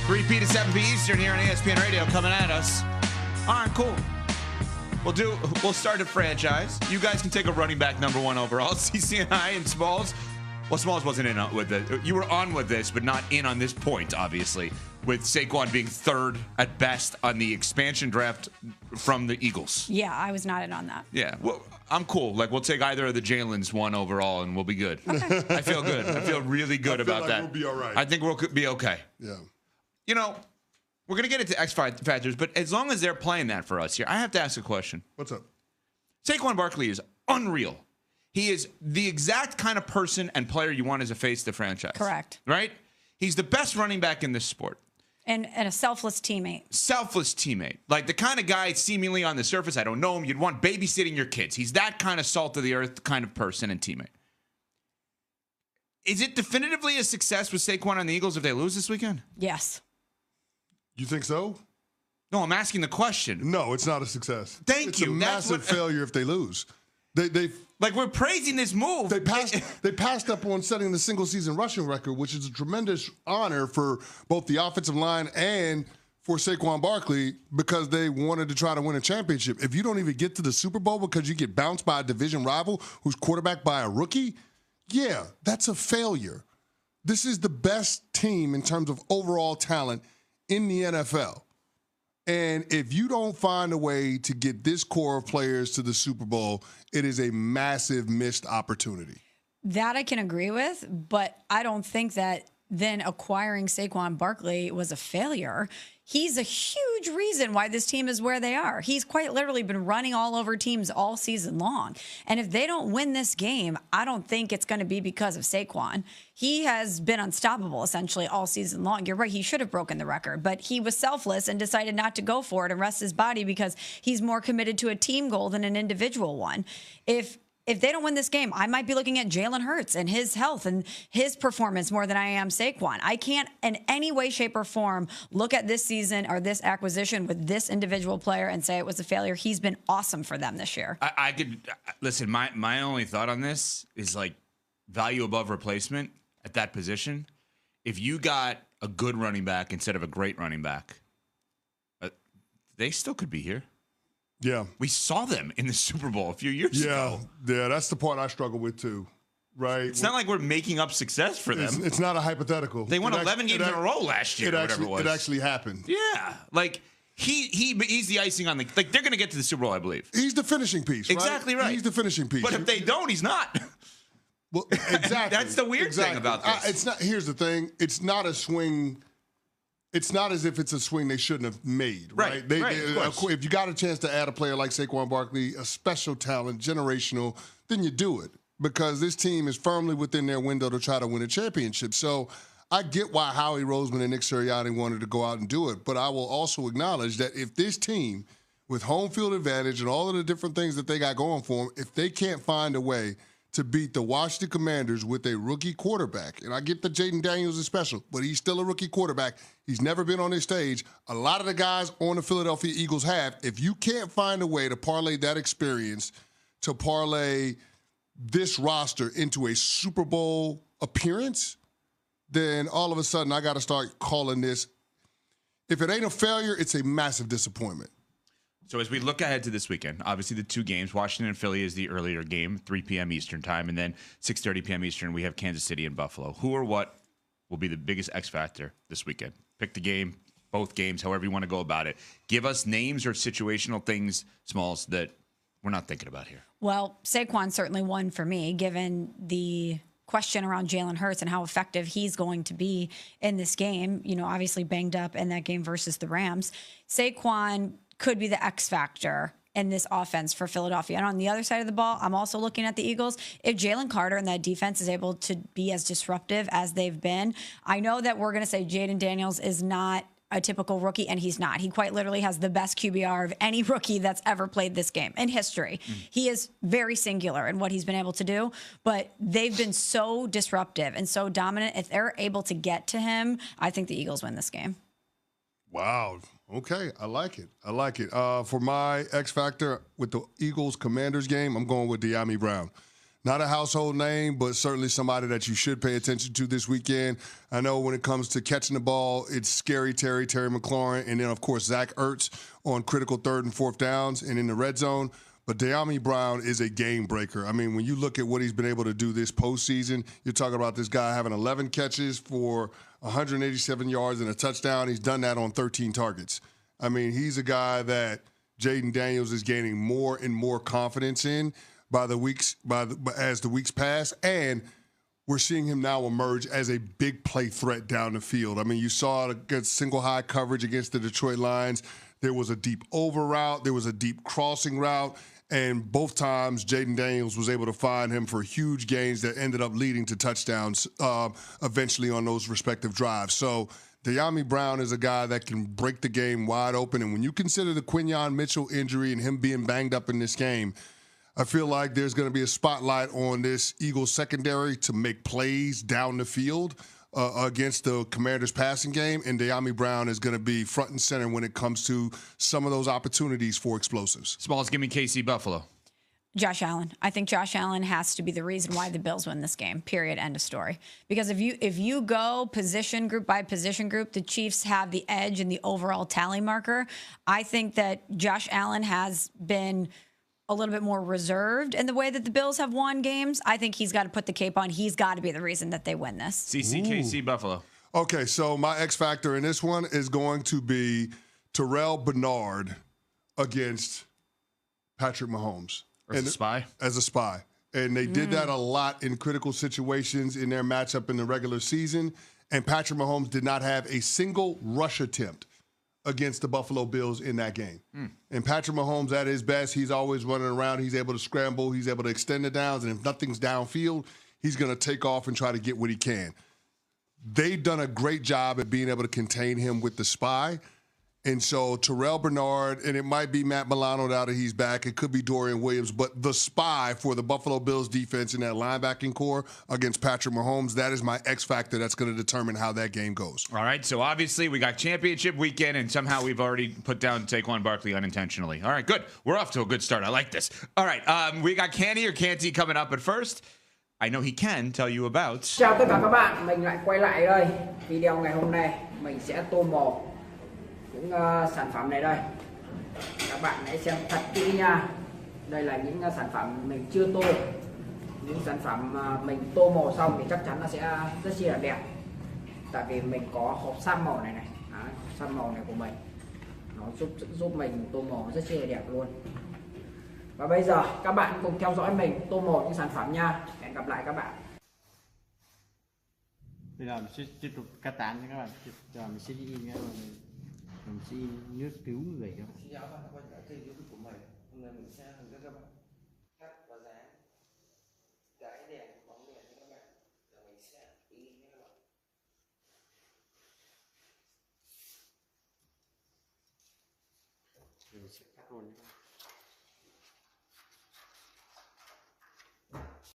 3P to 7P Eastern here on ESPN Radio coming at us. All right, cool. We'll start a franchise. You guys can take a running back number 1 overall. CCNI and Smalls. Well, Smalls wasn't in with it. You were on with this, but not in on this point, obviously, with Saquon being 3rd at best on the expansion draft from the Eagles. Yeah, I was not in on that. Yeah, well, I'm cool. Like, we'll take either of the Jalen's 1 overall, and we'll be good. Okay. I feel good. I feel really good about that. We'll be all right. I think we'll be okay. Yeah. You know, we're going to get into X factors, but as long as they're playing that for us here, I have to ask a question. What's up? Saquon Barkley is unreal. He is the exact kind of person and player you want as a face of the franchise. Correct. Right? He's the best running back in this sport. And a selfless teammate. Selfless teammate. Like the kind of guy seemingly on the surface, I don't know him, you'd want babysitting your kids. He's that kind of salt of the earth kind of person and teammate. Is it definitively a success with Saquon on the Eagles if they lose this weekend? Yes. You think so? No, I'm asking the question. No, it's not a success. Thank you. It's a massive failure if they lose. They like we're praising this move. They passed up on setting the single season rushing record, which is a tremendous honor for both the offensive line and for Saquon Barkley because they wanted to try to win a championship. If you don't even get to the Super Bowl because you get bounced by a division rival who's quarterbacked by a rookie, yeah, that's a failure. This is the best team in terms of overall talent in the NFL. And if you don't find a way to get this core of players to the Super Bowl, it is a massive missed opportunity. That I can agree with, but I don't think that then acquiring Saquon Barkley was a failure. He's a huge reason why this team is where they are. He's quite literally been running all over teams all season long. And if they don't win this game, I don't think it's going to be because of Saquon. He has been unstoppable essentially all season long. You're right, he should have broken the record, but he was selfless and decided not to go for it and rest his body because he's more committed to a team goal than an individual one. If they don't win this game, I might be looking at Jalen Hurts and his health and his performance more than I am Saquon. I can't in any way, shape, or form look at this season or this acquisition with this individual player and say it was a failure. He's been awesome for them this year. I could listen. My only thought on this is like value above replacement at that position. If you got a good running back instead of a great running back, they still could be here. Yeah. We saw them in the Super Bowl a few years ago. Yeah, that's the part I struggle with too, right? It's not like we're making up success for them. It's not a hypothetical. They won 11 games in a row last year, whatever it was. It actually happened. Yeah. Like, he's the icing on the... Like, they're going to get to the Super Bowl, I believe. He's the finishing piece, right? Exactly right. He's the finishing piece. But if they don't, he's not. Well, exactly. That's the weird thing about this. It's not. Here's the thing. It's not a swing... It's not as if it's a swing they shouldn't have made, right? If you got a chance to add a player like Saquon Barkley, a special talent, generational, then you do it because this team is firmly within their window to try to win a championship. So I get why Howie Roseman and Nick Sirianni wanted to go out and do it, but I will also acknowledge that if this team, with home field advantage and all of the different things that they got going for them, if they can't find a way to beat the Washington Commanders with a rookie quarterback. And I get that Jayden Daniels is special, but he's still a rookie quarterback. He's never been on this stage. A lot of the guys on the Philadelphia Eagles have. If you can't find a way to parlay that experience, to parlay this roster into a Super Bowl appearance, then all of a sudden I got to start calling this. If it ain't a failure, it's a massive disappointment. So as we look ahead to this weekend, obviously the two games, Washington and Philly is the earlier game, 3 p.m. Eastern time, and then 6:30 p.m. Eastern, we have Kansas City and Buffalo. Who or what will be the biggest X factor this weekend? Pick the game, both games, however you want to go about it. Give us names or situational things, Smalls, that we're not thinking about here. Well, Saquon's certainly one for me, given the question around Jalen Hurts and how effective he's going to be in this game. You know, obviously banged up in that game versus the Rams. Saquon could be the X factor in this offense for Philadelphia. And on the other side of the ball, I'm also looking at the Eagles. If Jalen Carter and that defense is able to be as disruptive as they've been, I know that we're going to say Jayden Daniels is not a typical rookie, and he's not. He quite literally has the best QBR of any rookie that's ever played this game in history. He is very singular in what he's been able to do, but they've been so disruptive and so dominant. If they're able to get to him, I think the Eagles win this game. Wow. Okay, I like it. I like it. For my X factor with the Eagles-Commanders game, I'm going with De'Ami Brown. Not a household name, but certainly somebody that you should pay attention to this weekend. I know when it comes to catching the ball, it's Scary Terry McLaurin, and then, of course, Zach Ertz on critical 3rd and 4th downs and in the red zone. But Dyami Brown is a game breaker. I mean, when you look at what he's been able to do this postseason, you're talking about this guy having 11 catches for 187 yards and a touchdown. He's done that on 13 targets. I mean, he's a guy that Jayden Daniels is gaining more and more confidence in as the weeks pass, and we're seeing him now emerge as a big play threat down the field. I mean, you saw it against single high coverage against the Detroit Lions. There was a deep over route. There was a deep crossing route. And both times, Jayden Daniels was able to find him for huge gains that ended up leading to touchdowns eventually on those respective drives. So Dyami Brown is a guy that can break the game wide open. And when you consider the Quinyon Mitchell injury and him being banged up in this game, I feel like there's going to be a spotlight on this Eagles secondary to make plays down the field against the Commanders' passing game, and Dyami Brown is going to be front and center when it comes to some of those opportunities for explosives. Smalls, give me KC Buffalo. Josh Allen. I think Josh Allen has to be the reason why the Bills win this game, period, end of story. Because if you go position group by position group, the Chiefs have the edge in the overall tally marker. I think that Josh Allen has been a little bit more reserved in the way that the Bills have won games. I think he's got to put the cape on. He's got to be the reason that they win this. KC Buffalo. Okay, so my X factor in this one is going to be Terrell Bernard against Patrick Mahomes. As a spy? As a spy. And they did that a lot in critical situations in their matchup in the regular season. And Patrick Mahomes did not have a single rush attempt against the Buffalo Bills in that game. And Patrick Mahomes, at his best, he's always running around. He's able to scramble. He's able to extend the downs. And if nothing's downfield, he's going to take off and try to get what he can. They've done a great job at being able to contain him with the spy. And so Terrell Bernard, and it might be Matt Milano now that he's back. It could be Dorian Williams. But the spy for the Buffalo Bills defense in that linebacking core against Patrick Mahomes, that is my X factor that's going to determine how that game goes. All right, so obviously we got championship weekend, and somehow we've already put down Saquon Barkley unintentionally. All right, good. We're off to a good start. I like this. All right, we got Canty or Canty coming up. But first, I know he can tell you about... Chào tất cả các bạn, mình lại quay lại đây. Video ngày hôm nay mình sẽ tô màu những sản phẩm này đây. Các bạn hãy xem thật kỹ nha. Đây là những sản phẩm mình chưa tô. Những sản phẩm mình tô màu xong thì chắc chắn nó sẽ rất chi là đẹp. Tại vì mình có hộp sam màu này này. Đấy, sam màu này của mình. Nó giúp mình tô màu rất chi là đẹp luôn. Và bây giờ các bạn cùng theo dõi mình tô màu những sản phẩm nha. Hẹn gặp lại các bạn. Bây giờ mình sẽ tiếp tục cắt tán nha các bạn. Giờ mình sẽ đi in mình sẽ nước cứu người các bạn. Xin chào các bạn đã quay trở lại kênh YouTube của mình. Hôm nay mình sẽ hướng dẫn các bạn cắt và dán cái đèn bóng đèn cho các bạn. Giờ mình sẽ in nhé các bạn. Mình sẽ cắt luôn nhé các bạn.